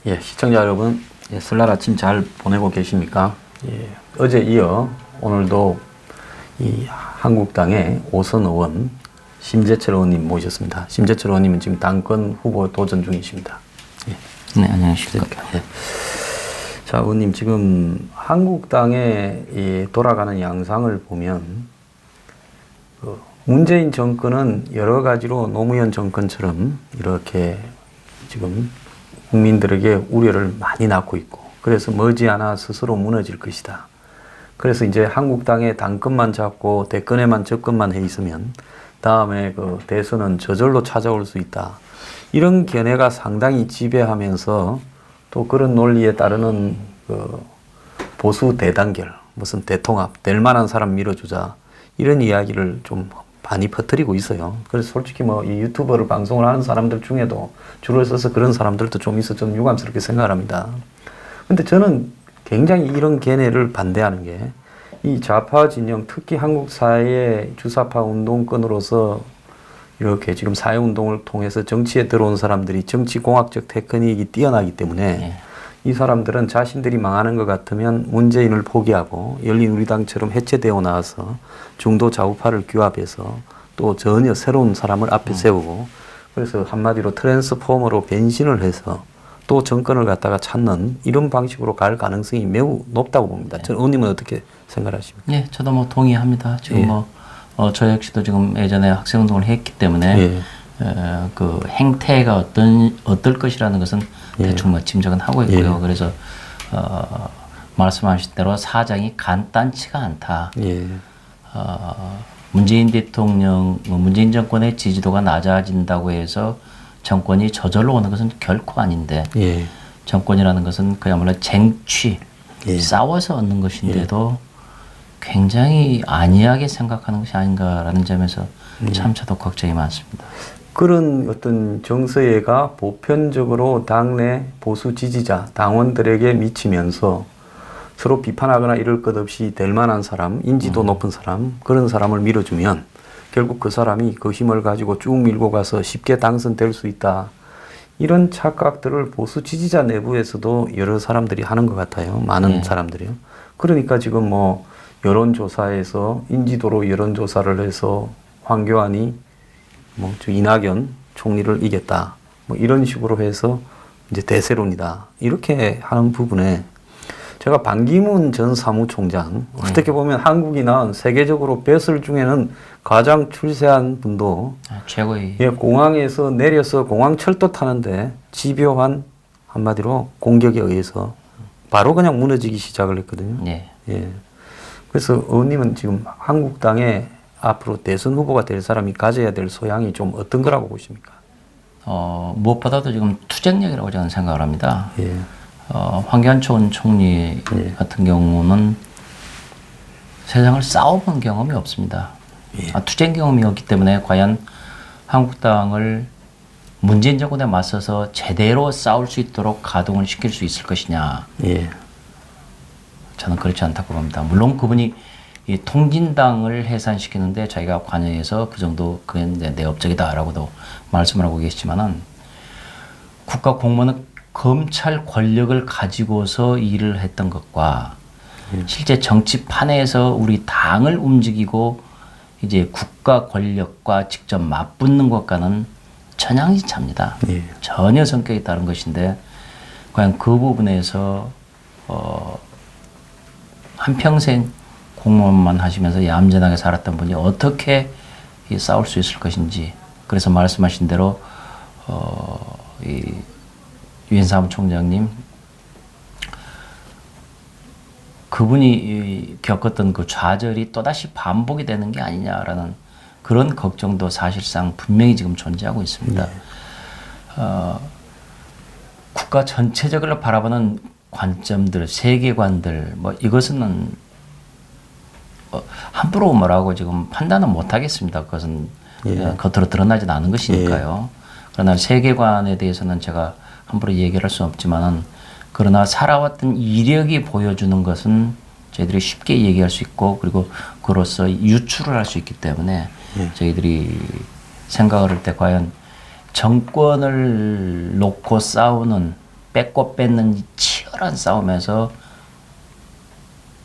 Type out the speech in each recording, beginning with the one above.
예, 시청자 여러분, 예, 설날 아침 잘 보내고 계십니까? 예, 어제 이어 오늘도 이 한국당의 오선 의원 심재철 의원님 모셨습니다. 심재철 의원님은 지금 당권 후보 도전 중이십니다. 예. 네, 안녕하십니까. 예. 자, 의원님 지금 한국당의 이 돌아가는 양상을 보면 문재인 정권은 여러 가지로 노무현 정권처럼 이렇게 지금 국민들에게 우려를 많이 낳고 있고, 그래서 머지않아 스스로 무너질 것이다. 그래서 이제 한국당의 당권만 잡고 대권에만 접근만 해 있으면 다음에 그 대선은 저절로 찾아올 수 있다. 이런 견해가 상당히 지배하면서 또 그런 논리에 따르는 그 보수 대단결, 무슨 대통합, 될 만한 사람 밀어주자, 이런 이야기를 좀 많이 퍼뜨리고 있어요. 그래서 솔직히 뭐 이 유튜버를 방송을 하는 사람들 중에도 줄을 서서 그런 사람들도 좀 있어 좀 유감스럽게 생각을 합니다. 근데 저는 굉장히 이런 견해를 반대하는 게, 이 좌파 진영, 특히 한국 사회의 주사파 운동권으로서 이렇게 지금 사회운동을 통해서 정치에 들어온 사람들이 정치공학적 테크닉이 뛰어나기 때문에 이 사람들은 자신들이 망하는 것 같으면 문재인을 포기하고 열린우리당처럼 해체되어 나와서 중도 좌우파를 규합해서 또 전혀 새로운 사람을 앞에 세우고, 그래서 한마디로 트랜스포머로 변신을 해서 또 정권을 갖다가 찾는 이런 방식으로 갈 가능성이 매우 높다고 봅니다. 저는 의원님은 어떻게 생각하십니까? 예, 저도 뭐 동의합니다. 지금 예. 뭐 저 역시도 지금 예전에 학생운동을 했기 때문에 예. 그 행태가 어떨 것이라는 것은 예. 대충 뭐 짐작은 하고 있고요. 예. 그래서 말씀하신 대로 사정이 간단치가 않다. 예. 문재인 대통령, 문재인 정권의 지지도가 낮아진다고 해서 정권이 저절로 오는 것은 결코 아닌데, 예. 정권이라는 것은 그야말로 쟁취, 예. 싸워서 얻는 것인데도 굉장히 안이하게 생각하는 것이 아닌가라는 점에서 참 저도 걱정이 많습니다. 그런 어떤 정서애가 보편적으로 당내 보수 지지자, 당원들에게 미치면서 서로 비판하거나 이럴 것 없이 될 만한 사람, 인지도 높은 사람, 그런 사람을 밀어주면 결국 그 사람이 그 힘을 가지고 쭉 밀고 가서 쉽게 당선될 수 있다. 이런 착각들을 보수 지지자 내부에서도 여러 사람들이 하는 것 같아요. 많은 사람들이요. 그러니까 지금 뭐 여론조사에서 인지도로 여론조사를 해서 황교안이 뭐 이낙연 총리를 이겼다. 뭐 이런 식으로 해서 이제 대세론이다. 이렇게 하는 부분에 제가 반기문 전 사무총장, 어떻게 보면 한국이나 세계적으로 뱃을 중에는 가장 출세한 분도 최고의 공항에서 내려서 공항 철도 타는데 집요한 한마디로 공격에 의해서 바로 그냥 무너지기 시작을 했거든요. 네. 예. 그래서 의원님은 지금 한국당의 앞으로 대선 후보가 될 사람이 가져야 될 소양이 좀 어떤 거라고 보십니까? 무엇보다도 지금 투쟁력이라고 저는 생각을 합니다. 예. 황교안 전 총리 같은 경우는 세상을 싸워본 경험이 없습니다. 투쟁 경험이 없기 때문에 과연 한국당을 문재인 정권에 맞서서 제대로 싸울 수 있도록 가동을 시킬 수 있을 것이냐. 예. 저는 그렇지 않다고 봅니다. 물론 그분이 이 통진당을 해산시키는데 자기가 관여해서 그 정도 그게 내 업적이다라고도 말씀을 하고 계시지만은 국가 공무원은 검찰 권력을 가지고서 일을 했던 것과 실제 정치판에서 우리 당을 움직이고 이제 국가 권력과 직접 맞붙는 것과는 천양지차입니다. 전혀 성격이 다른 것인데 과연 그 부분에서 한평생 공무원만 하시면서 얌전하게 살았던 분이 어떻게 싸울 수 있을 것인지, 그래서 말씀하신 대로 이 유엔 사무총장님 그분이 겪었던 그 좌절이 또다시 반복이 되는 게 아니냐라는 그런 걱정도 사실상 분명히 지금 존재하고 있습니다. 국가 전체적으로 바라보는 관점들, 세계관들 뭐 이것은 함부로 뭐라고 지금 판단은 못 하겠습니다. 그것은 겉으로 드러나지는 않은 것이니까요. 그러나 세계관에 대해서는 제가 함부로 얘기할 수는 없지만은 그러나 살아왔던 이력이 보여주는 것은 저희들이 쉽게 얘기할 수 있고 그리고 그로써 유출을 할 수 있기 때문에 저희들이 생각을 할 때 과연 정권을 놓고 싸우는 뺏고 뺏는 치열한 싸움에서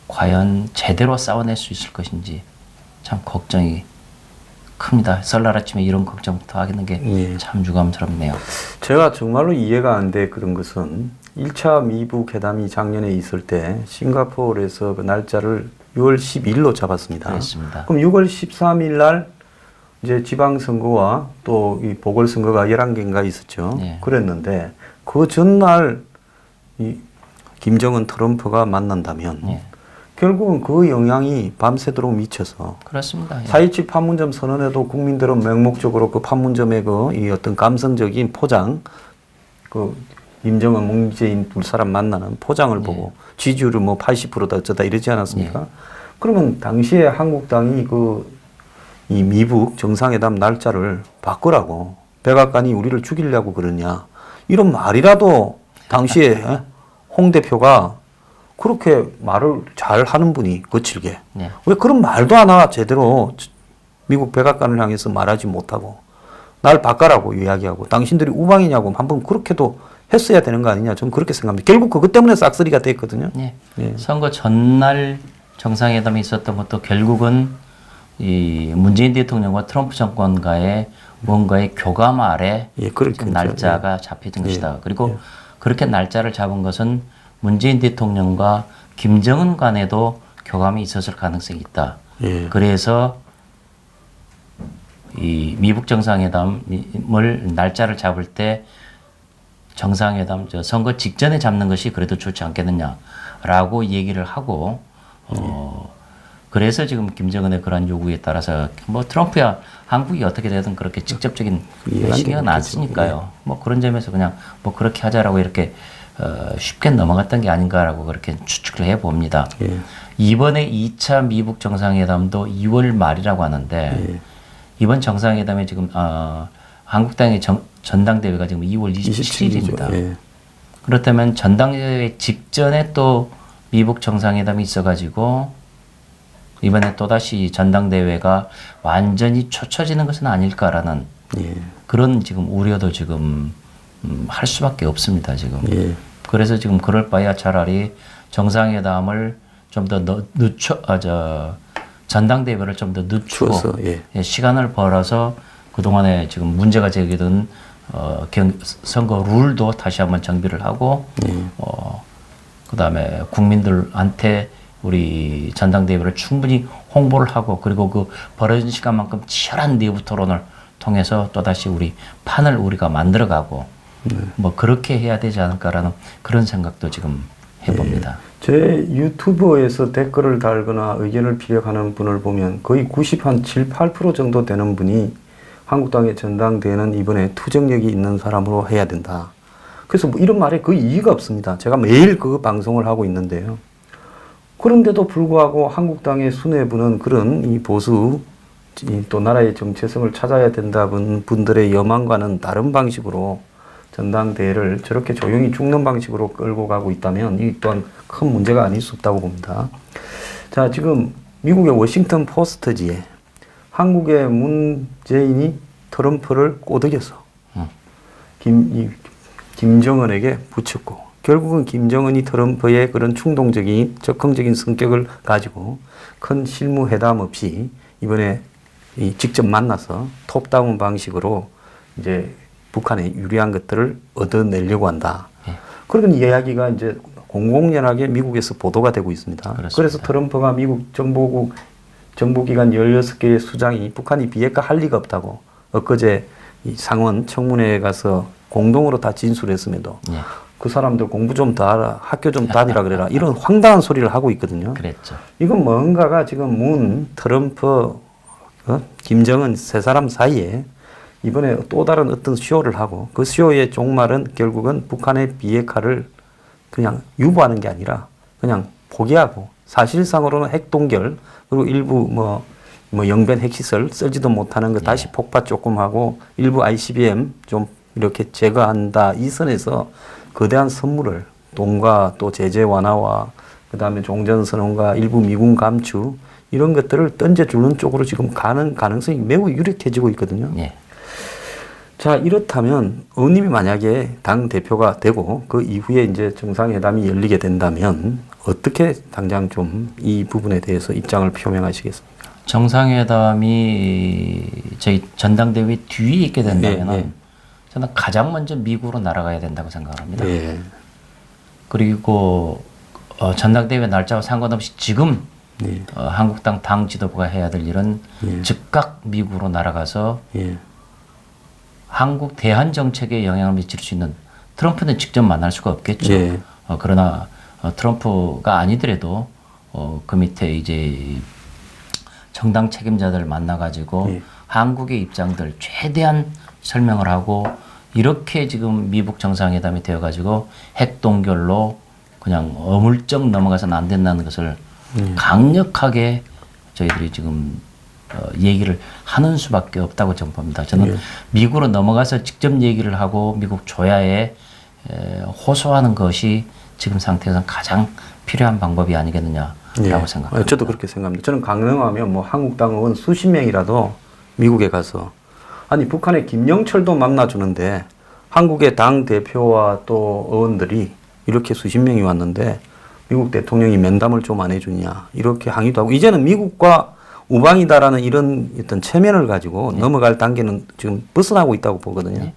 과연 제대로 싸워낼 수 있을 것인지 참 걱정이 큽니다. 설날 아침에 이런 걱정부터 하는 게 참 유감스럽네요. 제가 정말로 이해가 안 돼 그런 것은 1차 미북 회담이 작년에 있을 때 싱가포르에서 그 날짜를 6월 10일로 잡았습니다. 그렇습니다. 그럼 6월 13일 날 이제 지방선거와 또 이 보궐선거가 11개인가 있었죠. 네. 그랬는데 그 전날 이 김정은 트럼프가 만난다면 네. 결국은 그 영향이 밤새도록 미쳐서 그렇습니다. 4.27 판문점 선언에도 국민들은 맹목적으로 그 판문점의 그 이 어떤 감성적인 포장, 그 김정은, 문재인 두 사람 만나는 포장을 보고 지지율을 뭐 80%다 어쩌다 이러지 않았습니까? 그러면 당시에 한국당이 그 이 미북 정상회담 날짜를 바꾸라고 백악관이 우리를 죽이려고 그러냐 이런 말이라도 당시에 홍 대표가 그렇게 말을 잘 하는 분이 거칠게 왜 그런 말도 하나 제대로 미국 백악관을 향해서 말하지 못하고 날 바꿔라고 이야기하고 당신들이 우방이냐고 한번 그렇게도 했어야 되는 거 아니냐 저는 그렇게 생각합니다. 결국 그것 때문에 싹쓸이가 됐거든요. 선거 전날 정상회담이 있었던 것도 결국은 이 문재인 대통령과 트럼프 정권과의 뭔가의 교감 아래 날짜가 잡혀진 것이다. 그리고 그렇게 날짜를 잡은 것은 문재인 대통령과 김정은 간에도 교감이 있었을 가능성이 있다. 그래서 이 미북 정상회담을 날짜를 잡을 때 정상회담 선거 직전에 잡는 것이 그래도 좋지 않겠느냐라고 얘기를 하고 그래서 지금 김정은의 그런 요구에 따라서 뭐 트럼프야 한국이 어떻게 되든 그렇게 직접적인 신경은 안 쓰니까요. 뭐 그런 점에서 그냥 뭐 그렇게 하자라고 이렇게 쉽게 넘어갔던 게 아닌가라고 그렇게 추측을 해봅니다. 이번에 2차 미북 정상회담도 2월 말이라고 하는데 이번 정상회담에 지금 한국당의 전당대회가 지금 2월 27일입니다. 그렇다면 전당대회 직전에 또 미북 정상회담이 있어가지고 이번에 또다시 전당대회가 완전히 초쳐지는 것은 아닐까라는 그런 지금 우려도 지금 할 수밖에 없습니다. 지금. 그래서 지금 그럴 바에야 차라리 정상회담을 좀 더 전당대회를 좀 더 늦추고 시간을 벌어서 그동안에 지금 문제가 제기된 선거 룰도 다시 한번 정비를 하고 그다음에 국민들한테 우리 전당대회를 충분히 홍보를 하고 그리고 그 벌어진 시간만큼 치열한 내부 토론을 통해서 또다시 우리 판을 우리가 만들어가고 뭐 그렇게 해야 되지 않을까라는 그런 생각도 지금 해봅니다. 제 유튜브에서 댓글을 달거나 의견을 피력하는 분을 보면 거의 7, 8% 정도 되는 분이 한국당의 전당대회는 이번에 투쟁력이 있는 사람으로 해야 된다. 그래서 뭐 이런 말에 거의 이의가 없습니다. 제가 매일 그 방송을 하고 있는데요. 그런데도 불구하고 한국당의 수뇌부는 그런 이 보수 또 나라의 정체성을 찾아야 된다는 분들의 여망과는 다른 방식으로 전당대회를 저렇게 조용히 죽는 방식으로 끌고 가고 있다면 이 또한 큰 문제가 아닐 수 없다고 봅니다. 자, 지금 미국의 워싱턴 포스트지에 한국의 문재인이 트럼프를 꼬드겨서 김정은에게 붙였고 결국은 김정은이 트럼프의 그런 충동적인 적극적인 성격을 가지고 큰 실무 회담 없이 이번에 직접 만나서 톱다운 방식으로 이제 북한에 유리한 것들을 얻어내려고 한다. 그런 이야기가 이제 공공연하게 미국에서 보도가 되고 있습니다. 그렇습니다. 그래서 트럼프가 미국 정보기관 16개의 수장이 북한이 비핵화 할 리가 없다고 엊그제 이 상원 청문회에 가서 공동으로 다 진술했음에도 그 사람들 공부 좀 더 하라, 학교 좀 다니라 그래라 이런 황당한 소리를 하고 있거든요. 그랬죠. 이건 뭔가가 지금 트럼프, 김정은 세 사람 사이에 이번에 또 다른 어떤 쇼를 하고 그 쇼의 종말은 결국은 북한의 비핵화를 그냥 유보하는 게 아니라 그냥 포기하고 사실상으로는 핵 동결 그리고 일부 뭐 영변 핵시설 쓰지도 못하는 거 다시 폭파 조금 하고 일부 ICBM 좀 이렇게 제거한다. 이 선에서 거대한 선물을 돈과 또 제재 완화와 그다음에 종전선언과 일부 미군 감축 이런 것들을 던져주는 쪽으로 지금 가는 가능성이 매우 유력해지고 있거든요. 예. 자, 이렇다면 의원님이 만약에 당 대표가 되고 그 이후에 이제 정상회담이 열리게 된다면 어떻게 당장 좀 이 부분에 대해서 입장을 표명하시겠습니까? 정상회담이 저희 전당대회 뒤에 있게 된다면 네, 네. 저는 가장 먼저 미국으로 날아가야 된다고 생각합니다. 예. 그리고 전당대회 날짜와 상관없이 지금 예. 한국당 당 지도부가 해야 될 일은 예. 즉각 미국으로 날아가서 예. 한국 대한 정책에 영향을 미칠 수 있는 트럼프는 직접 만날 수가 없겠죠. 예. 그러나 트럼프가 아니더라도 그 밑에 이제 정당 책임자들 만나가지고 예. 한국의 입장들 최대한 설명을 하고 이렇게 지금 미국 정상회담이 되어가지고 핵 동결로 그냥 어물쩍 넘어가서는 안 된다는 것을 강력하게 저희들이 지금 얘기를 하는 수밖에 없다고 저는 봅니다. 저는 미국으로 넘어가서 직접 얘기를 하고 미국 조야에 호소하는 것이 지금 상태에서는 가장 필요한 방법이 아니겠느냐라고 생각합니다. 저도 그렇게 생각합니다. 저는 가능하면 뭐 한국당 의원 수십 명이라도 미국에 가서 아니 북한의 김영철도 만나주는데 한국의 당 대표와 또 의원들이 이렇게 수십 명이 왔는데 미국 대통령이 면담을 좀 안 해주냐 이렇게 항의도 하고 이제는 미국과 우방이다라는 이런 어떤 체면을 가지고 넘어갈 단계는 지금 벗어나고 있다고 보거든요.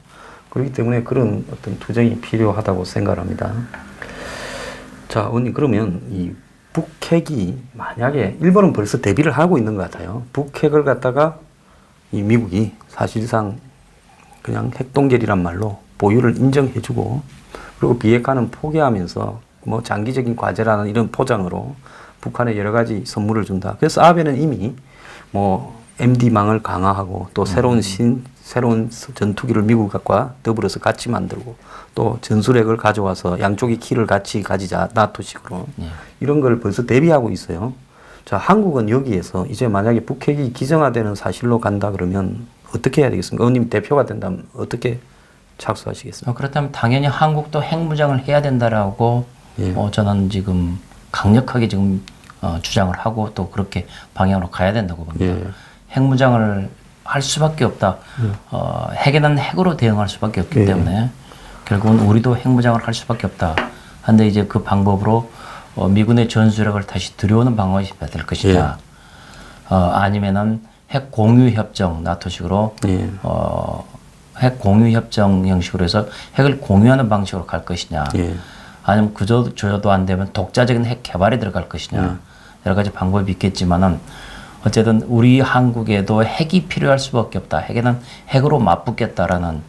그렇기 때문에 그런 어떤 투쟁이 필요하다고 생각합니다. 자, 의원님 그러면 이 북핵이 만약에 일본은 벌써 대비를 하고 있는 것 같아요. 북핵을 갖다가 이 미국이 사실상 그냥 핵동결이란 말로 보유를 인정해주고 그리고 비핵화는 포기하면서 뭐 장기적인 과제라는 이런 포장으로 북한에 여러 가지 선물을 준다. 그래서 아베는 이미 뭐 MD망을 강화하고 또 새로운 전투기를 미국과 더불어서 같이 만들고 또 전술핵을 가져와서 양쪽의 키를 같이 가지자 나토식으로 이런 걸 벌써 대비하고 있어요. 자, 한국은 여기에서 이제 만약에 북핵이 기정화되는 사실로 간다 그러면 어떻게 해야 되겠습니까? 의원님 대표가 된다면 어떻게 착수하시겠습니까? 그렇다면 당연히 한국도 핵무장을 해야 된다라고 저는 지금 강력하게 지금 주장을 하고 또 그렇게 방향으로 가야 된다고 봅니다. 핵무장을 할 수밖에 없다. 핵에는 핵으로 대응할 수밖에 없기 때문에 결국은 우리도 핵무장을 할 수밖에 없다. 한데 이제 그 방법으로 미군의 전술핵을 다시 들여오는 방법이 될 것이냐. 아니면은 핵 공유 협정 나토식으로 핵 공유 협정 형식으로 해서 핵을 공유하는 방식으로 갈 것이냐. 아니면 그저도 안 되면 독자적인 핵 개발에 들어갈 것이냐. 여러 가지 방법이 있겠지만은 어쨌든 우리 한국에도 핵이 필요할 수밖에 없다. 핵에는 핵으로 맞붙겠다라는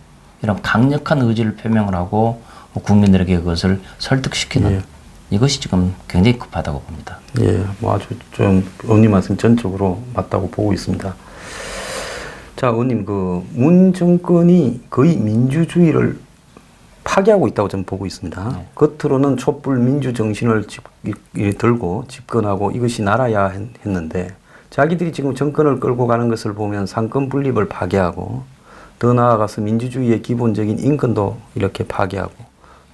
이런 강력한 의지를 표명을 하고 국민들에게 그것을 설득시키는 이것이 지금 굉장히 급하다고 봅니다. 뭐 아주 좀 의원님 말씀 전적으로 맞다고 보고 있습니다. 자, 의원님 문 정권이 거의 민주주의를 파괴하고 있다고 저는 보고 있습니다. 겉으로는 촛불 민주 정신을 들고 집권하고 이것이 나라야 했는데 자기들이 지금 정권을 끌고 가는 것을 보면 상권 분립을 파괴하고 더 나아가서 민주주의의 기본적인 인권도 이렇게 파괴하고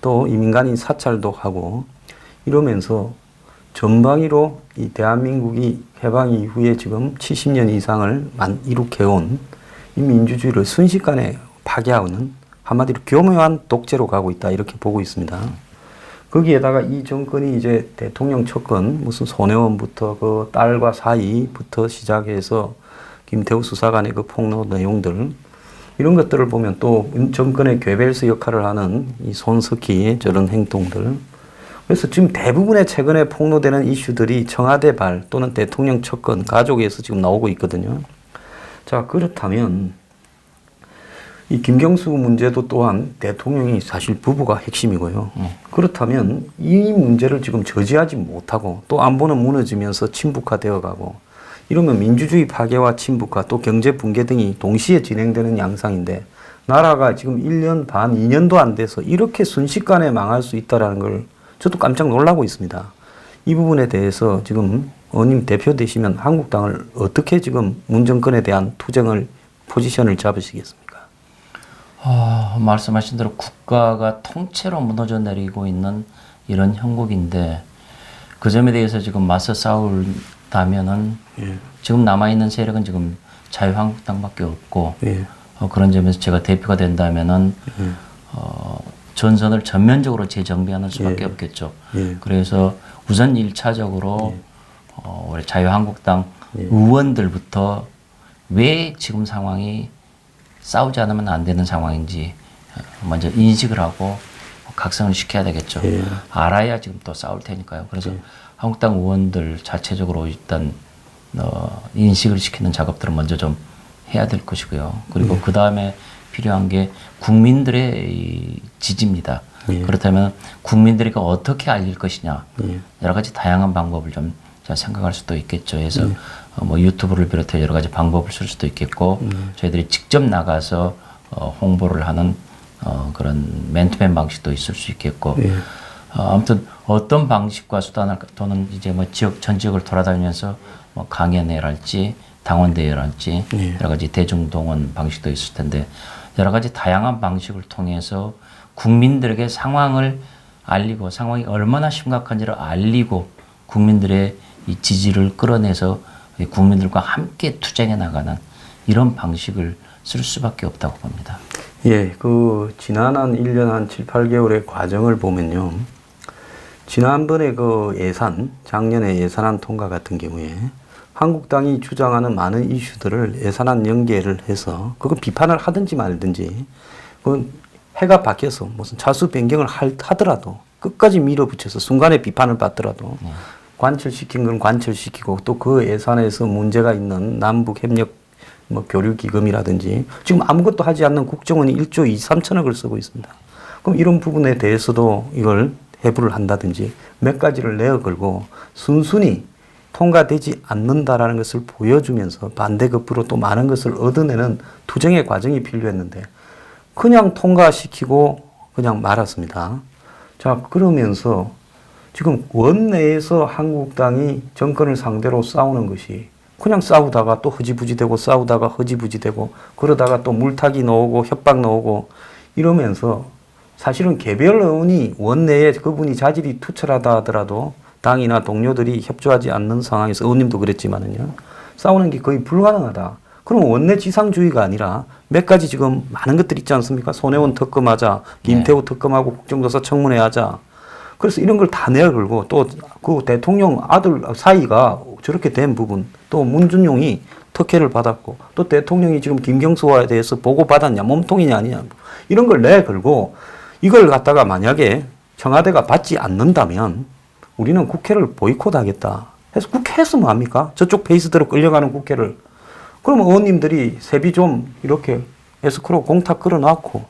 또 이 민간인 사찰도 하고 이러면서 전방위로 이 대한민국이 해방 이후에 지금 70년 이상을 이룩해온 이 민주주의를 순식간에 파괴하는 한마디로 교묘한 독재로 가고 있다 이렇게 보고 있습니다. 거기에다가 이 정권이 이제 대통령 첫건 무슨 손혜원부터 그 딸과 사이부터 시작해서 김태우 수사관의 그 폭로 내용들 이런 것들을 보면 또 정권의 괴벨스 역할을 하는 이 손석희의 저런 행동들 그래서 지금 대부분의 최근에 폭로되는 이슈들이 청와대 발 또는 대통령 첫건 가족에서 지금 나오고 있거든요. 자, 그렇다면 이 김경수 문제도 또한 대통령이 사실 부부가 핵심이고요. 그렇다면 이 문제를 지금 저지하지 못하고 또 안보는 무너지면서 친북화되어 가고 이러면 민주주의 파괴와 친북화 또 경제 붕괴 등이 동시에 진행되는 양상인데 나라가 지금 1년 반, 2년도 안 돼서 이렇게 순식간에 망할 수 있다는 걸 저도 깜짝 놀라고 있습니다. 이 부분에 대해서 지금 의원님 대표 되시면 한국당을 어떻게 지금 문정권에 대한 투쟁을 포지션을 잡으시겠습니까? 말씀하신 대로 국가가 통째로 무너져 내리고 있는 이런 형국인데 그 점에 대해서 지금 맞서 싸운다면은 지금 남아있는 세력은 지금 자유한국당밖에 없고 그런 점에서 제가 대표가 된다면은 전선을 전면적으로 재정비하는 수밖에 없겠죠. 그래서 우선 1차적으로 우리 자유한국당 의원들부터 왜 지금 상황이 싸우지 않으면 안 되는 상황인지 먼저 인식을 하고 각성을 시켜야 되겠죠. 알아야 지금 또 싸울 테니까요. 그래서 한국당 의원들 자체적으로 일단 인식을 시키는 작업들을 먼저 좀 해야 될 것이고요. 그리고 그 다음에 필요한 게 국민들의 이 지지입니다. 그렇다면 국민들이 어떻게 알릴 것이냐 여러 가지 다양한 방법을 좀 생각할 수도 있겠죠. 그래서 뭐 유튜브를 비롯해 여러 가지 방법을 쓸 수도 있겠고 저희들이 직접 나가서 홍보를 하는 그런 맨투맨 방식도 있을 수 있겠고 아무튼 어떤 방식과 수단을 또는 이제 뭐 전 지역을 돌아다니면서 뭐 강연회랄지 당원대회랄지 여러 가지 대중동원 방식도 있을 텐데 여러 가지 다양한 방식을 통해서 국민들에게 상황을 알리고 상황이 얼마나 심각한지를 알리고 국민들의 이 지지를 끌어내서 국민들과 함께 투쟁해 나가는 이런 방식을 쓸 수밖에 없다고 봅니다. 예, 그 지난 한 1년 한 7, 8개월의 과정을 보면요. 지난번에 그 예산, 작년에 예산안 통과 같은 경우에 한국당이 주장하는 많은 이슈들을 예산안 연계를 해서 그거 비판을 하든지 말든지 그 해가 바뀌어서 무슨 차수 변경을 하더라도 끝까지 밀어붙여서 순간에 비판을 받더라도 관철시킨 건 관철시키고 또 그 예산에서 문제가 있는 남북 협력 뭐 교류 기금이라든지 지금 아무것도 하지 않는 국정원이 1조 2, 3천억을 쓰고 있습니다. 그럼 이런 부분에 대해서도 이걸 해부를 한다든지 몇 가지를 내어 걸고 순순히 통과되지 않는다라는 것을 보여주면서 반대급부로 또 많은 것을 얻어내는 투쟁의 과정이 필요했는데 그냥 통과시키고 그냥 말았습니다. 자, 그러면서 지금 원내에서 한국당이 정권을 상대로 싸우는 것이 그냥 싸우다가 또 흐지부지되고 싸우다가 흐지부지되고 그러다가 또 물타기 나오고 협박 나오고 이러면서 사실은 개별 의원이 원내에 그분이 자질이 투철하다 하더라도 당이나 동료들이 협조하지 않는 상황에서 의원님도 그랬지만은요 싸우는 게 거의 불가능하다. 그럼 원내 지상주의가 아니라 몇 가지 지금 많은 것들이 있지 않습니까? 손혜원 특검하자, 김태우 특검하고 국정조사 청문회 하자. 그래서 이런 걸 다 내걸고 또 그 대통령 아들 사이가 저렇게 된 부분 또 문준용이 특혜를 받았고 또 대통령이 지금 김경수와에 대해서 보고받았냐 몸통이냐 아니냐 이런 걸 내걸고 이걸 갖다가 만약에 청와대가 받지 않는다면 우리는 국회를 보이콧하겠다 해서 국회에서 뭐 합니까? 저쪽 페이스대로 끌려가는 국회를 그러면 의원님들이 세비 좀 이렇게 에스크로 공탁 끌어놨고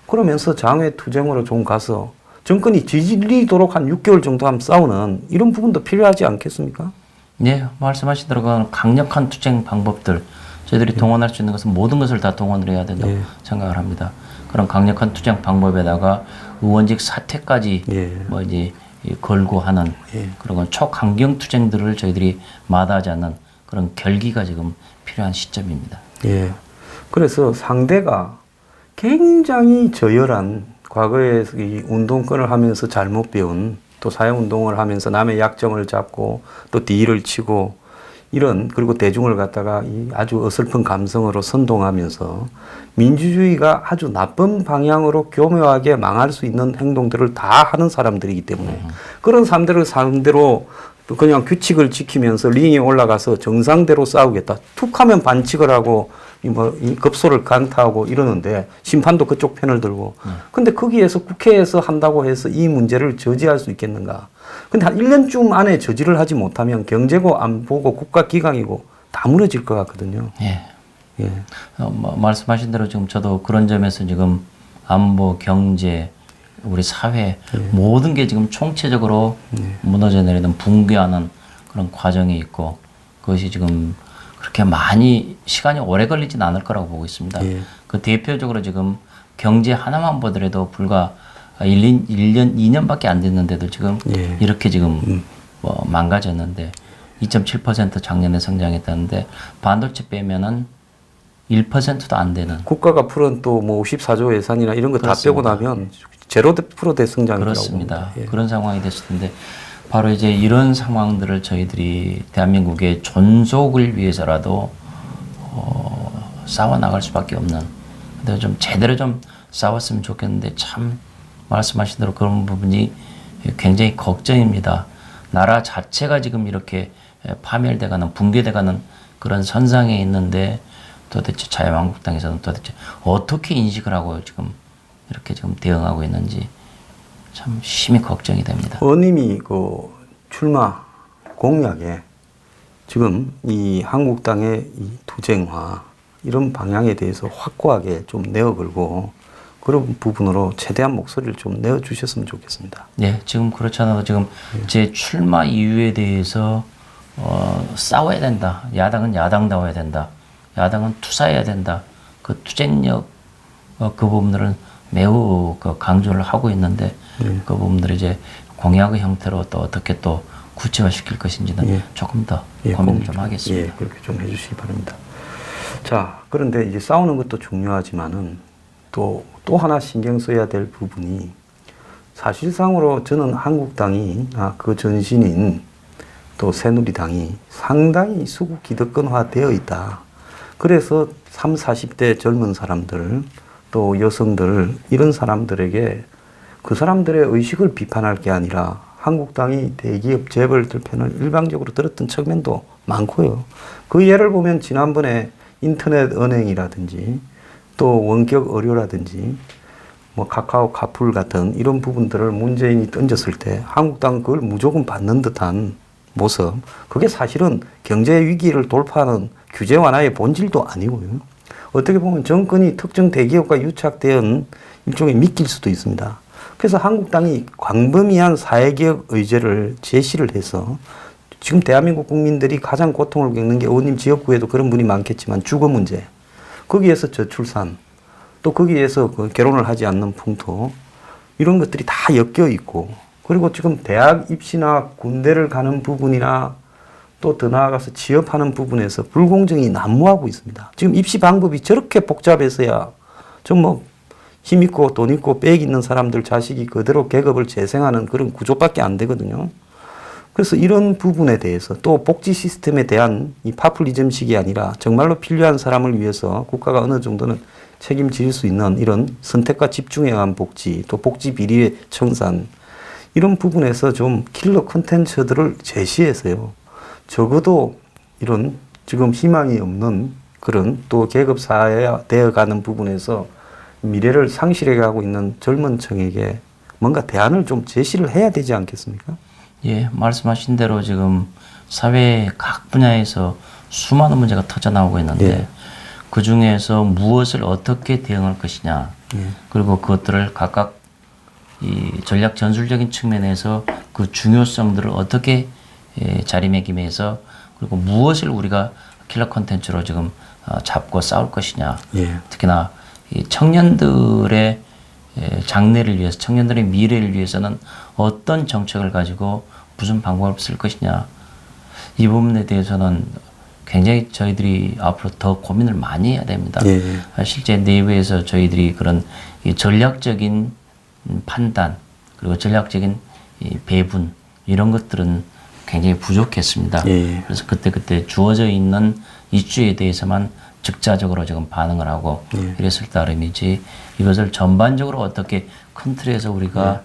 그러면서 장외 투쟁으로 좀 가서 정권이 지지리도록 한 6개월 정도 하면 싸우는 이런 부분도 필요하지 않겠습니까? 네, 말씀하신 대로 그 강력한 투쟁 방법들 저희들이 동원할 수 있는 것은 모든 것을 다 동원을 해야 된다고 생각을 합니다. 그런 강력한 투쟁 방법에다가 의원직 사퇴까지 뭐 이제 걸고 하는 그런 초강경 투쟁들을 저희들이 마다하지 않는 그런 결기가 지금 필요한 시점입니다. 예. 그래서 상대가 굉장히 저열한 과거에 이 운동권을 하면서 잘못 배운 또 사회운동을 하면서 남의 약점을 잡고 또 뒤를 치고 이런 그리고 대중을 갖다가 이 아주 어설픈 감성으로 선동하면서 민주주의가 아주 나쁜 방향으로 교묘하게 망할 수 있는 행동들을 다 하는 사람들이기 때문에 그런 사람들을 상대로 그냥 규칙을 지키면서 링에 올라가서 정상대로 싸우겠다. 툭 하면 반칙을 하고 이 급소를 강타하고 이러는데 심판도 그쪽 편을 들고. 근데 거기에서 국회에서 한다고 해서 이 문제를 저지할 수 있겠는가? 근데 한 1년쯤 안에 저지를 하지 못하면 경제고 안보고 국가기강이고 다 무너질 것 같거든요. 예. 말씀하신 대로 지금 저도 그런 점에서 지금 안보, 경제, 우리 사회 모든 게 지금 총체적으로 무너져 내리는 붕괴하는 그런 과정이 있고 그것이 지금 그렇게 많이 시간이 오래 걸리진 않을 거라고 보고 있습니다. 그 대표적으로 지금 경제 하나만 보더라도 불과 1년, 2년밖에 안 됐는데도 지금 예. 이렇게 지금 뭐 망가졌는데 2.7% 작년에 성장했다는데 반도체 빼면은 1%도 안 되는 국가가 풀은 또 뭐 54조 예산이나 이런 거 다 빼고 나면 제로 프로 대성장이라고 그렇습니다. 봅니다. 예. 그런 상황이 됐을 텐데 바로 이제 이런 상황들을 저희들이 대한민국의 존속을 위해서라도 싸워 나갈 수밖에 없는. 근데 좀 제대로 좀 싸웠으면 좋겠는데 참 말씀하신 대로 그런 부분이 굉장히 걱정입니다. 나라 자체가 지금 이렇게 파멸돼가는 붕괴돼가는 그런 선상에 있는데 도대체 자유한국당에서는 도대체 어떻게 인식을 하고 지금 이렇게 지금 대응하고 있는지 참 심히 걱정이 됩니다. 의원님이 그 출마 공약에 지금 이 한국당의 이 투쟁화 이런 방향에 대해서 확고하게 좀 내어걸고 그런 부분으로 최대한 목소리를 좀 내어주셨으면 좋겠습니다. 네, 지금 그렇지 않아도 지금 제 출마 이유에 대해서 싸워야 된다. 야당은 야당다워야 된다. 야당은 투사해야 된다. 그 투쟁력 그 부분들은 매우 그 강조를 하고 있는데 그 부분들을 이제 공약의 형태로 또 어떻게 또 구체화시킬 것인지는 조금 더 고민을 좀 하겠습니다. 예, 그렇게 좀 해주시기 바랍니다. 자, 그런데 이제 싸우는 것도 중요하지만은 또 하나 신경 써야 될 부분이 사실상으로 저는 한국당이 그 전신인 또 새누리당이 상당히 수구 기득권화 되어 있다. 그래서 30, 40대 젊은 사람들 또 여성들 이런 사람들에게 그 사람들의 의식을 비판할 게 아니라 한국당이 대기업 재벌들 편을 일방적으로 들었던 측면도 많고요. 그 예를 보면 지난번에 인터넷 은행이라든지 또 원격 의료라든지 뭐 카카오 카풀 같은 이런 부분들을 문재인이 던졌을 때 한국당은 그걸 무조건 받는 듯한 모습, 그게 사실은 경제 위기를 돌파하는 규제 완화의 본질도 아니고요. 어떻게 보면 정권이 특정 대기업과 유착된 일종의 미끼일 수도 있습니다. 그래서 한국당이 광범위한 사회개혁 의제를 제시를 해서 지금 대한민국 국민들이 가장 고통을 겪는 게 의원님 지역구에도 그런 분이 많겠지만 주거 문제, 거기에서 저출산, 또 거기에서 그 결혼을 하지 않는 풍토 이런 것들이 다 엮여 있고, 그리고 지금 대학 입시나 군대를 가는 부분이나 또 더 나아가서 취업하는 부분에서 불공정이 난무하고 있습니다. 지금 입시 방법이 저렇게 복잡해서야 좀 뭐 힘 있고 돈 있고 빽 있는 사람들 자식이 그대로 계급을 재생하는 그런 구조밖에 안 되거든요. 그래서 이런 부분에 대해서 또 복지 시스템에 대한 이 파퓰리즘식이 아니라 정말로 필요한 사람을 위해서 국가가 어느 정도는 책임질 수 있는 이런 선택과 집중에 의한 복지, 또 복지 비리의 청산, 이런 부분에서 좀 킬러 콘텐츠들을 제시해서요. 적어도 이런 지금 희망이 없는 그런 또 계급 사회화 되어가는 부분에서 미래를 상실해 가고 있는 젊은 층에게 뭔가 대안을 좀 제시를 해야 되지 않겠습니까? 예, 말씀하신 대로 지금 사회 각 분야에서 수많은 문제가 터져 나오고 있는데 그 중에서 무엇을 어떻게 대응할 것이냐, 그리고 그것들을 각각 이 전략 전술적인 측면에서 그 중요성들을 어떻게 자리매김해서 그리고 무엇을 우리가 킬러 콘텐츠로 지금 잡고 싸울 것이냐, 특히나 이 청년들의 장래를 위해서, 청년들의 미래를 위해서는 어떤 정책을 가지고 무슨 방법을 쓸 것이냐, 이 부분에 대해서는 굉장히 저희들이 앞으로 더 고민을 많이 해야 됩니다. 실제 내부에서 저희들이 그런 이 전략적인 판단 그리고 전략적인 이 배분 이런 것들은 굉장히 부족했습니다. 그래서 그때 주어져 있는 이슈에 대해서만 즉자적으로 지금 반응을 하고 이랬을 따름이지, 이것을 전반적으로 어떻게 큰 틀에서 우리가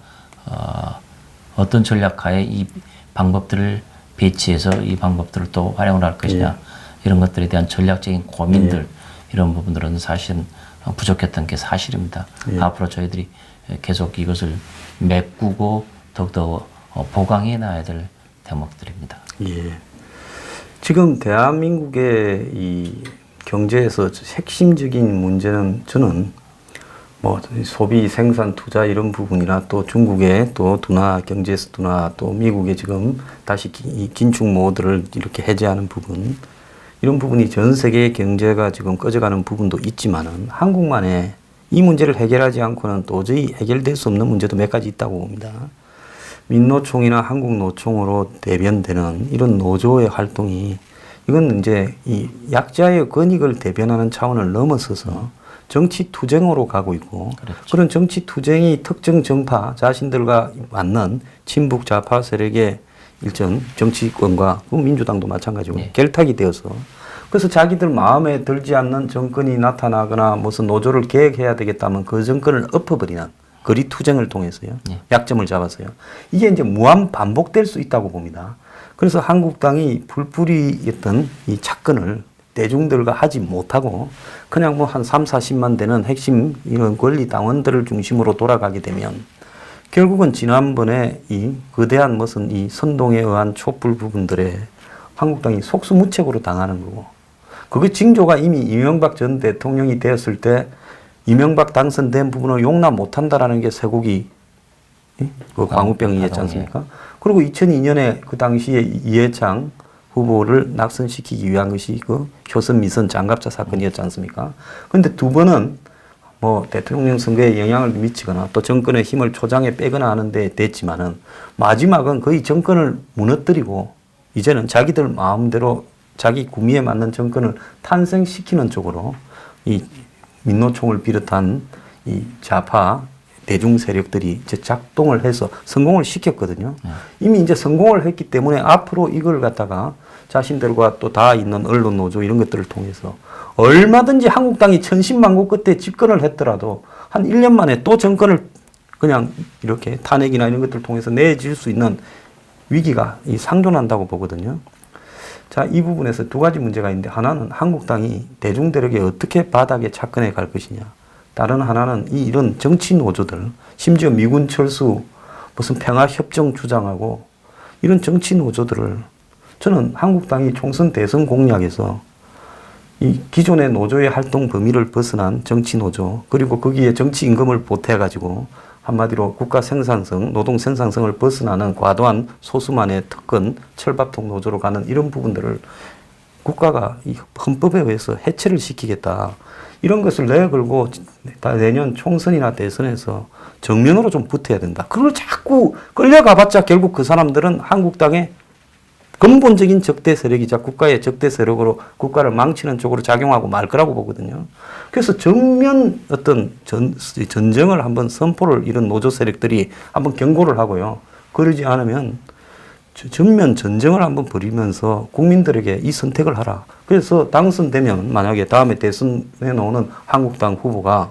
어떤 전략하에 이 방법들을 배치해서 이 방법들을 또 활용을 할 것이냐, 이런 것들에 대한 전략적인 고민들, 이런 부분들은 사실은 부족했던 게 사실입니다. 앞으로 저희들이 계속 이것을 메꾸고 더욱더 보강해 놔야 될 대목들입니다. 지금 대한민국의 이 경제에서 핵심적인 문제는 저는 뭐 소비, 생산, 투자 이런 부분이나 또 중국의 또 둔화, 경제에서 둔화, 또 미국의 지금 다시 이 긴축 모드를 이렇게 해제하는 부분, 이런 부분이 전 세계 경제가 지금 꺼져가는 부분도 있지만은 한국만의 이 문제를 해결하지 않고는 도저히 해결될 수 없는 문제도 몇 가지 있다고 봅니다. 민노총이나 한국노총으로 대변되는 이런 노조의 활동이 이건 이제 이 약자의 권익을 대변하는 차원을 넘어서서 정치 투쟁으로 가고 있고 그렇죠. 그런 정치 투쟁이 특정 정파 자신들과 맞는 친북 좌파 세력의 일정 정치권과 민주당도 마찬가지고 예. 결탁이 되어서 그래서 자기들 마음에 들지 않는 정권이 나타나거나 무슨 노조를 개혁해야 되겠다면 그 정권을 엎어버리는 거리 투쟁을 통해서요. 예. 약점을 잡아서요. 이게 이제 무한 반복될 수 있다고 봅니다. 그래서 한국당이 불뿌리였던 이 착근을 대중들과 하지 못하고 그냥 뭐 한 3, 40만 되는 핵심 이런 권리 당원들을 중심으로 돌아가게 되면 결국은 지난번에 이 거대한 무슨 이 선동에 의한 촛불 부분들에 한국당이 속수무책으로 당하는 거고 그 징조가 이미 이명박 전 대통령이 되었을 때 이명박 당선된 부분을 용납 못한다라는 게 쇠고기 그 광우병이었지 않습니까? 그리고 2002년에 그 당시에 이해창 후보를 낙선시키기 위한 것이 그 효선 미선 장갑차 사건이었지 않습니까? 그런데 두 번은 뭐 대통령 선거에 영향을 미치거나 또 정권의 힘을 초장에 빼거나 하는 데 됐지만은 마지막은 거의 정권을 무너뜨리고 이제는 자기들 마음대로 자기 구미에 맞는 정권을 탄생시키는 쪽으로 이 민노총을 비롯한 이 좌파 대중 세력들이 이제 작동을 해서 성공을 시켰거든요. 이미 이제 성공을 했기 때문에 앞으로 이걸 갖다가 자신들과 또 다 있는 언론 노조 이런 것들을 통해서 얼마든지 한국당이 천신만고 끝에 집권을 했더라도 한 1년 만에 또 정권을 그냥 이렇게 탄핵이나 이런 것들을 통해서 내줄 수 있는 위기가 상존한다고 보거든요. 자, 이 부분에서 두 가지 문제가 있는데 하나는 한국당이 대중들에게 어떻게 바닥에 착근해 갈 것이냐. 다른 하나는 이런 정치 노조들, 심지어 미군 철수, 무슨 평화협정 주장하고 이런 정치 노조들을 저는 한국당이 총선 대선 공약에서 이 기존의 노조의 활동 범위를 벗어난 정치 노조 그리고 거기에 정치 임금을 보태가지고 한마디로 국가 생산성, 노동 생산성을 벗어나는 과도한 소수만의 특권, 철밥통 노조로 가는 이런 부분들을 국가가 이 헌법에 의해서 해체를 시키겠다. 이런 것을 내걸고 내년 총선이나 대선에서 정면으로 좀 붙어야 된다. 그걸 자꾸 끌려가봤자 결국 그 사람들은 한국당의 근본적인 적대 세력이자 국가의 적대 세력으로 국가를 망치는 쪽으로 작용하고 말 거라고 보거든요. 그래서 정면 어떤 전쟁을 한번 선포를 이런 노조 세력들이 한번 경고를 하고요. 그러지 않으면 전면 전쟁을 한번 벌이면서 국민들에게 이 선택을 하라. 그래서 당선되면 만약에 다음에 대선에 나오는 한국당 후보가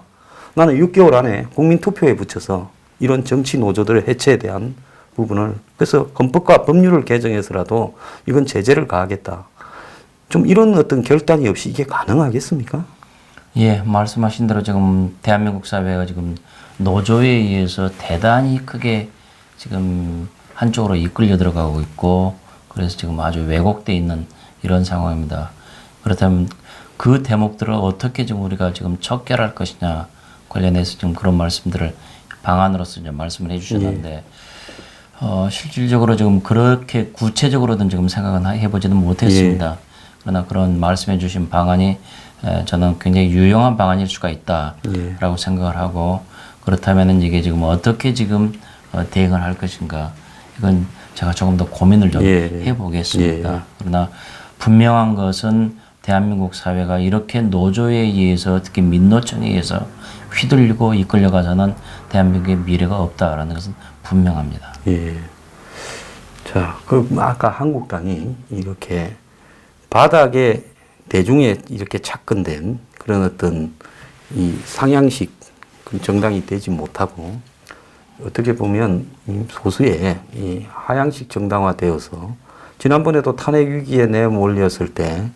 나는 6개월 안에 국민투표에 붙여서 이런 정치 노조들의 해체에 대한 부분을 그래서 헌법과 법률을 개정해서라도 이건 제재를 가하겠다. 좀 이런 어떤 결단이 없이 이게 가능하겠습니까? 예, 말씀하신 대로 지금 대한민국 사회가 지금 노조에 의해서 대단히 크게 지금 한쪽으로 이끌려 들어가고 있고 그래서 지금 아주 왜곡돼 있는 이런 상황입니다. 그렇다면 그 대목들을 어떻게 좀 우리가 지금 척결할 것이냐 관련해서 좀 그런 말씀들을 방안으로서 좀 말씀을 해주셨는데 실질적으로 지금 그렇게 구체적으로는 지금 생각은 해보지는 못했습니다. 그러나 그런 말씀해 주신 방안이 저는 굉장히 유용한 방안일 수가 있다라고 생각을 하고 그렇다면 이게 지금 어떻게 지금 대응을 할 것인가 이건 제가 조금 더 고민을 좀 해보겠습니다. 그러나 분명한 것은 대한민국 사회가 이렇게 노조에 의해서 특히 민노총에 의해서 휘둘리고 이끌려가서는 대한민국의 미래가 없다라는 것은 분명합니다. 예. 자, 그 아까 한국당이 이렇게 바닥에 대중에 이렇게 착근된 그런 어떤 이 상향식 정당이 되지 못하고 어떻게 보면 소수의 이 하향식 정당화되어서 지난번에도 탄핵 위기에 내몰렸을 때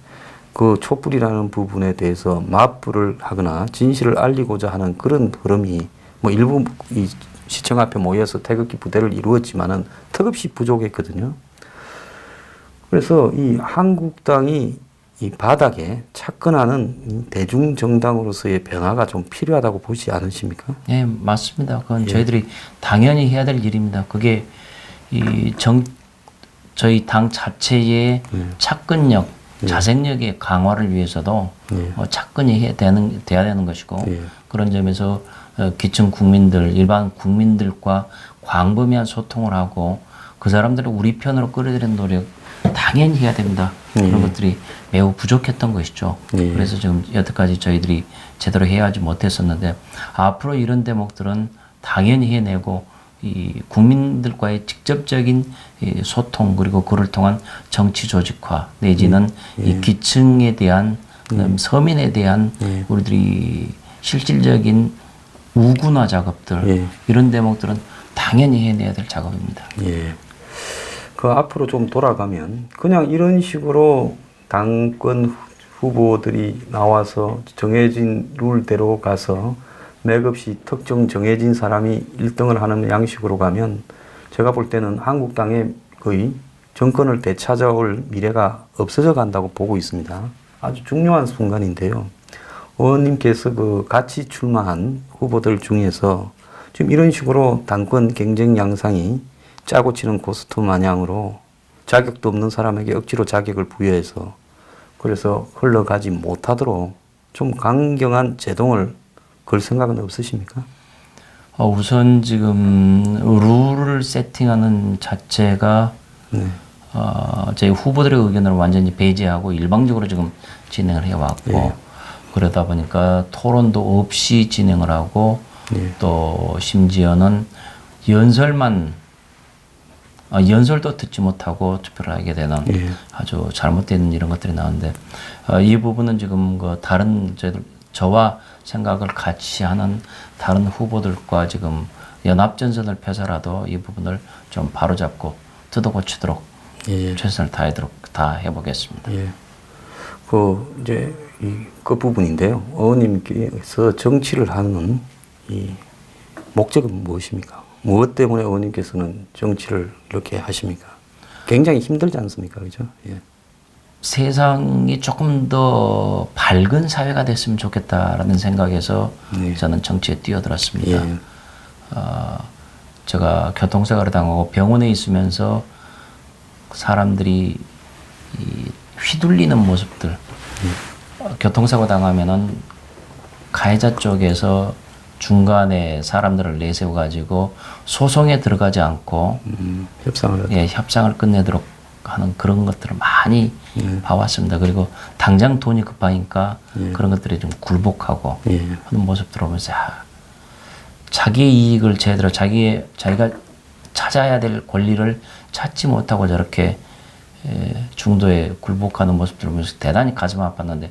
그 촛불이라는 부분에 대해서 맞불을 하거나 진실을 알리고자 하는 그런 흐름이 뭐 일부 이 시청 앞에 모여서 태극기 부대를 이루었지만은 턱없이 부족했거든요. 그래서 이 한국당이 이 바닥에 착근하는 대중 정당으로서의 변화가 좀 필요하다고 보지 않으십니까? 네, 맞습니다. 그건 저희들이 당연히 해야 될 일입니다. 그게 저희 당 자체의 착근력 자생력의 강화를 위해서도 차근히 돼야 되는 것이고 그런 점에서 기층 국민들, 일반 국민들과 광범위한 소통을 하고 그 사람들을 우리 편으로 끌어들이는 노력 당연히 해야 됩니다. 그런 것들이 매우 부족했던 것이죠. 그래서 지금 여태까지 저희들이 제대로 해야 하지 못했었는데 앞으로 이런 대목들은 당연히 해내고 이 국민들과의 직접적인 이 소통 그리고 그를 통한 정치 조직화 내지는 이 기층에 대한 서민에 대한 우리들이 실질적인 우군화 작업들 이런 대목들은 당연히 해내야 될 작업입니다. 예. 그 앞으로 좀 돌아가면 그냥 이런 식으로 당권 후보들이 나와서 정해진 룰대로 가서 맥없이 특정 정해진 사람이 1등을 하는 양식으로 가면 제가 볼 때는 한국당의 거의 정권을 되찾아올 미래가 없어져 간다고 보고 있습니다. 아주 중요한 순간인데요. 의원님께서 그 같이 출마한 후보들 중에서 지금 이런 식으로 당권 경쟁 양상이 짜고 치는 고스톱 마냥으로 자격도 없는 사람에게 억지로 자격을 부여해서 그래서 흘러가지 못하도록 좀 강경한 제동을 걸 생각은 없으십니까? 우선 지금 룰을 세팅하는 자체가 저희 후보들의 의견을 완전히 배제하고 일방적으로 지금 진행을 해왔고 그러다 보니까 토론도 없이 진행을 하고 또 심지어는 연설도 듣지 못하고 투표를 하게 되는 아주 잘못된 이런 것들이 나오는데 이 부분은 지금 그 다른 저와 생각을 같이 하는 다른 후보들과 지금 연합전선을 펴서라도 이 부분을 좀 바로잡고 뜯어고치도록 최선을 다 해보겠습니다. 그 이제 이 끝부분인데요. 의원님께서 정치를 하는 이 목적은 무엇입니까? 무엇 때문에 의원님께서는 정치를 이렇게 하십니까? 굉장히 힘들지 않습니까? 그죠? 세상이 조금 더 밝은 사회가 됐으면 좋겠다라는 생각에서 저는 정치에 뛰어들었습니다. 제가 교통사고를 당하고 병원에 있으면서 사람들이 휘둘리는 모습들, 교통사고 당하면은 가해자 쪽에서 중간에 사람들을 내세워 가지고 소송에 들어가지 않고 협상을 끝내도록 하는 그런 것들을 많이 봐왔습니다. 그리고 당장 돈이 급하니까 그런 것들에 좀 굴복하고 하는 모습들을 보면서 자기 이익을 제대로 자기가 찾아야 될 권리를 찾지 못하고 저렇게 중도에 굴복하는 모습들을 보면서 대단히 가슴 아팠는데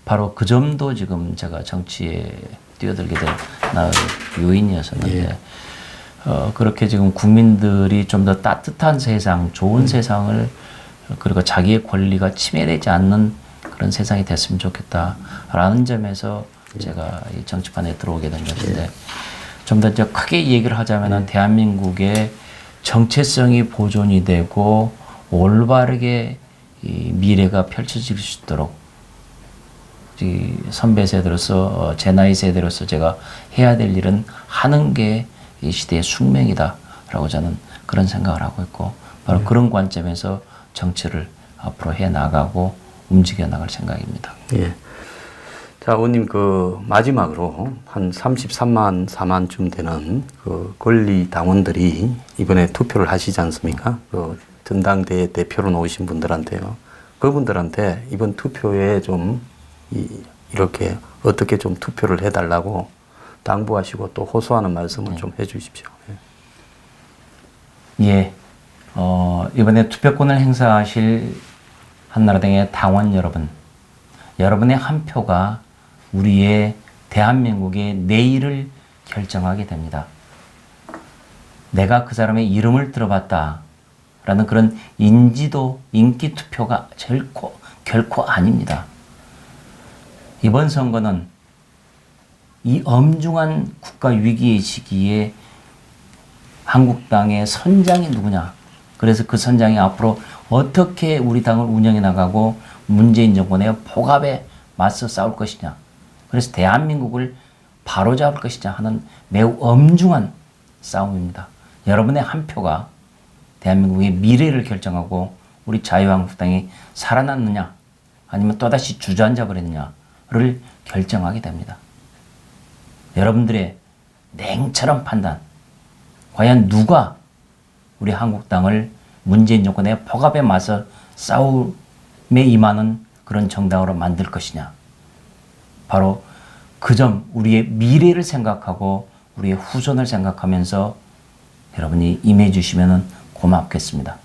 바로 그 점도 지금 제가 정치에 뛰어들게 된 하나의 요인이었었는데 그렇게 지금 국민들이 좀 더 따뜻한 세상, 좋은 세상을 그리고 자기의 권리가 침해되지 않는 그런 세상이 됐으면 좋겠다라는 점에서 제가 이 정치판에 들어오게 된 것인데 좀 더 크게 얘기를 하자면은 대한민국의 정체성이 보존이 되고 올바르게 이 미래가 펼쳐질 수 있도록 이 선배 세대로서 제 나이 세대로서 제가 해야 될 일은 하는 게 이 시대의 숙명이다라고 저는 그런 생각을 하고 있고 바로 그런 관점에서 정치를 앞으로 해 나가고 움직여 나갈 생각입니다. 자, 의원님 그 마지막으로 한 33만 4만쯤 되는 그 권리 당원들이 이번에 투표를 하시지 않습니까? 그 전당대회 대표로 나오신 분들한테요. 그분들한테 이번 투표에 좀 이렇게 어떻게 좀 투표를 해달라고 당부하시고 또 호소하는 말씀을 좀 해주십시오. 이번에 투표권을 행사하실 한나라당의 당원 여러분, 여러분의 한 표가 우리의 대한민국의 내일을 결정하게 됩니다. 내가 그 사람의 이름을 들어봤다라는 그런 인지도, 인기 투표가 결코 아닙니다. 이번 선거는 이 엄중한 국가 위기의 시기에 한국당의 선장이 누구냐. 그래서 그 선장이 앞으로 어떻게 우리 당을 운영해 나가고 문재인 정권의 폭압에 맞서 싸울 것이냐. 그래서 대한민국을 바로잡을 것이냐 하는 매우 엄중한 싸움입니다. 여러분의 한 표가 대한민국의 미래를 결정하고 우리 자유한국당이 살아남느냐 아니면 또다시 주저앉아 버렸느냐를 결정하게 됩니다. 여러분들의 냉철한 판단, 과연 누가 우리 한국당을 문재인 정권의 폭압에 맞서 싸움에 임하는 그런 정당으로 만들 것이냐. 바로 그 점, 우리의 미래를 생각하고 우리의 후손을 생각하면서 여러분이 임해 주시면 고맙겠습니다.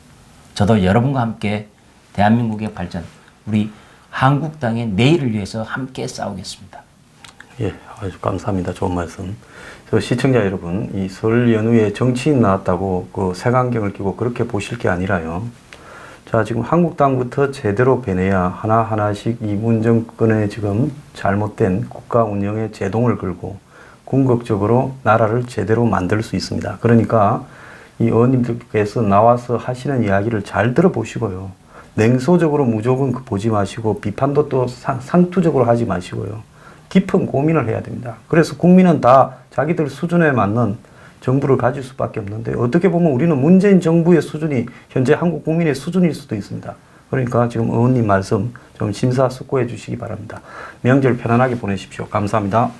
저도 여러분과 함께 대한민국의 발전, 우리 한국당의 내일을 위해서 함께 싸우겠습니다. 예, 아주 감사합니다. 좋은 말씀. 저 시청자 여러분, 이 설 연휴에 정치인 나왔다고 그 색안경을 끼고 그렇게 보실 게 아니라요. 자, 지금 한국당부터 제대로 배내야 하나하나씩 이 문정권의 지금 잘못된 국가 운영에 제동을 걸고 궁극적으로 나라를 제대로 만들 수 있습니다. 그러니까 이 의원님들께서 나와서 하시는 이야기를 잘 들어보시고요. 냉소적으로 무조건 보지 마시고 비판도 또 상투적으로 하지 마시고요. 깊은 고민을 해야 됩니다. 그래서 국민은 다 자기들 수준에 맞는 정부를 가질 수밖에 없는데 어떻게 보면 우리는 문재인 정부의 수준이 현재 한국 국민의 수준일 수도 있습니다. 그러니까 지금 의원님 말씀 좀 심사숙고해 주시기 바랍니다. 명절 편안하게 보내십시오. 감사합니다.